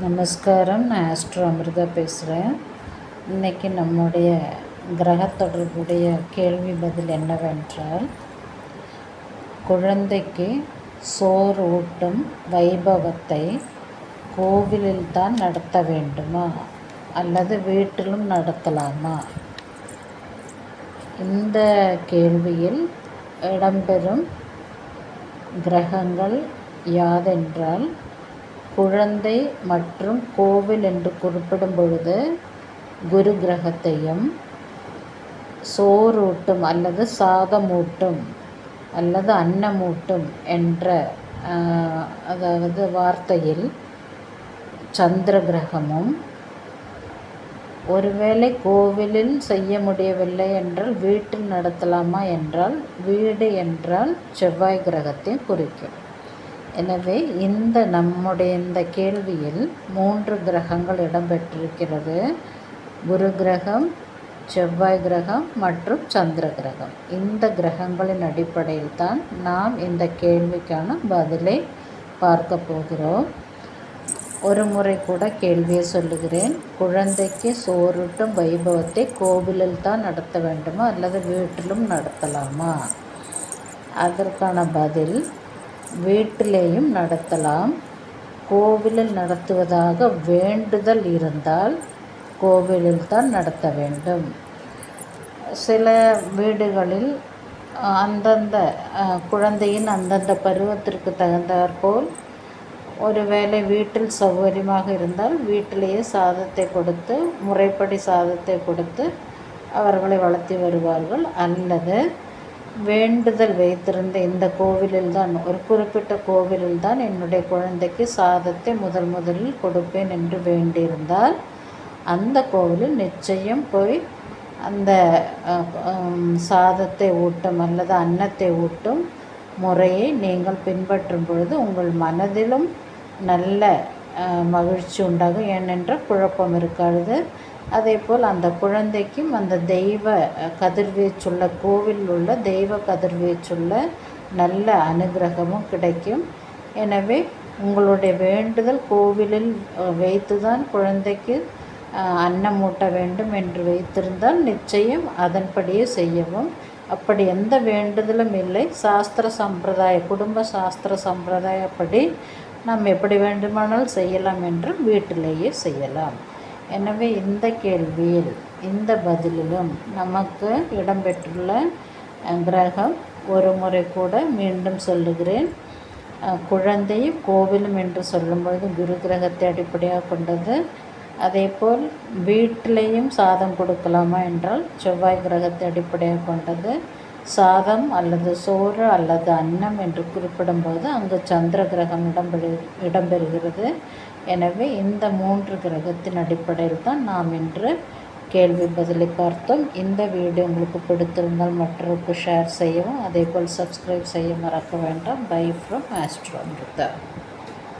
நமஸ்காரம். நான் ஆஸ்ட்ரோ அமிர்தா பேசுகிறேன். இன்றைக்கி நம்முடைய கிரக தொடர்புடைய கேள்வி பதில் என்னவென்றால், குழந்தைக்கு சோறு ஊட்டும் வைபவத்தை கோவிலில்தான் நடத்த வேண்டுமா அல்லது வீட்டிலும் நடத்தலாமா? இந்த கேள்வியில் இடம்பெறும் கிரகங்கள் யாதென்றால், குழந்தை மற்றும் கோவில் என்று குறிப்பிடும் பொழுது குரு கிரகத்தையும், சோறூட்டும் அல்லது சாதமூட்டும் அல்லது அன்னமூட்டும் என்ற அதாவது வார்த்தையில் சந்திர கிரகமும், ஒருவேளை கோவிலில் செய்ய முடியவில்லை என்றால் வீட்டில் நடத்தலாமா என்றால், வீடு என்றால் செவ்வாய் கிரகத்தை குறிக்கும். எனவே நம்முடைய இந்த கேள்வியில் 3 கிரகங்கள் இடம்பெற்றிருக்கிறது. குரு கிரகம், செவ்வாய் கிரகம் மற்றும் சந்திர கிரகம். இந்த கிரகங்களின் அடிப்படையில் தான் நாம் இந்த கேள்விக்கான பதிலை பார்க்க போகிறோம். ஒரு முறை கூட கேள்வியை சொல்லுகிறேன். குழந்தைக்கு சோறூட்டும் வைபவத்தை கோவிலில் தான் நடத்த வேண்டுமா அல்லது வீட்டிலும் நடத்தலாமா? அதற்கான பதில், வீட்டிலேயும் நடத்தலாம். கோவிலில் நடத்துவதாக வேண்டுதல் இருந்தால் கோவிலில் தான் நடத்த வேண்டும். சில வீடுகளில் அந்தந்த குழந்தையின் அந்தந்த பருவத்திற்கு தகுந்தாற்போல், ஒருவேளை வீட்டில் சௌகரியமாக இருந்தால் வீட்டிலேயே சாதத்தை கொடுத்து, முறைப்படி சாதத்தை கொடுத்து அவர்களை வளர்த்தி வருவார்கள். அல்லது வேண்டுதல் வைத்திருந்த இந்த கோவிலில்தான், ஒரு குறிப்பிட்ட கோவிலில்தான் என்னுடைய குழந்தைக்கு சாதத்தை முதலில் கொடுப்பேன் என்று வேண்டியிருந்தால் அந்த கோவிலில் நிச்சயம் போய் அந்த சாதத்தை ஊட்டும் அல்லது அன்னத்தை ஊட்டும் முறையை நீங்கள் பின்பற்றும் பொழுது உங்கள் மனதிலும் நல்ல மகிழ்ச்சி உண்டாகும். ஏனென்றால் குழப்பம் இருக்காது. அதேபோல் அந்த குழந்தைக்கும் அந்த தெய்வ கதிர்வீச்சுள்ள, கோவிலில் உள்ள தெய்வ கதிர்வீச்சுள்ள நல்ல அனுகிரகமும் கிடைக்கும். எனவே உங்களுடைய வேண்டுதல் கோவிலில் வைத்து தான் குழந்தைக்கு அன்னம் ஊட்ட வேண்டும் என்று வைத்திருந்தால் நிச்சயம் அதன்படியே செய்யவும். அப்படி எந்த வேண்டுதலும் இல்லை, சாஸ்திர சம்பிரதாய, குடும்ப சாஸ்திர சம்பிரதாயப்படி நாம் எப்படி வேண்டுமானால் செய்யலாம் என்று வீட்டிலேயே செய்யலாம். எனவே இந்த கேள்வியில், இந்த பதிலிலும் நமக்கு இடம்பெற்றுள்ள கிரகம், ஒரு முறை கூட மீண்டும் சொல்லுகிறேன், குழந்தையும் கோவிலும் என்று சொல்லும்பொழுது குரு கிரகத்தை அடிப்படையாக கொண்டது. அதேபோல் வீட்டிலேயும் சாதம் கொடுக்கலாமா என்றால் செவ்வாய் கிரகத்தை அடிப்படையாக கொண்டது. சாதம் அல்லது சோறு அல்லது அன்னம் என்று குறிப்பிடும்போது அங்கு சந்திர கிரகம் இடம்பெறுகிறது. எனவே இந்த 3 கிரகத்தின் அடிப்படையில் தான் நாம் இன்று கேள்வி பதிலை பார்த்தோம். இந்த வீடியோ உங்களுக்கு பிடித்திருந்தால் மற்றவருக்கு ஷேர் செய்யவும், அதேபோல் சப்ஸ்கிரைப் செய்ய மறக்க வேண்டாம். Bye from Astro Amrita.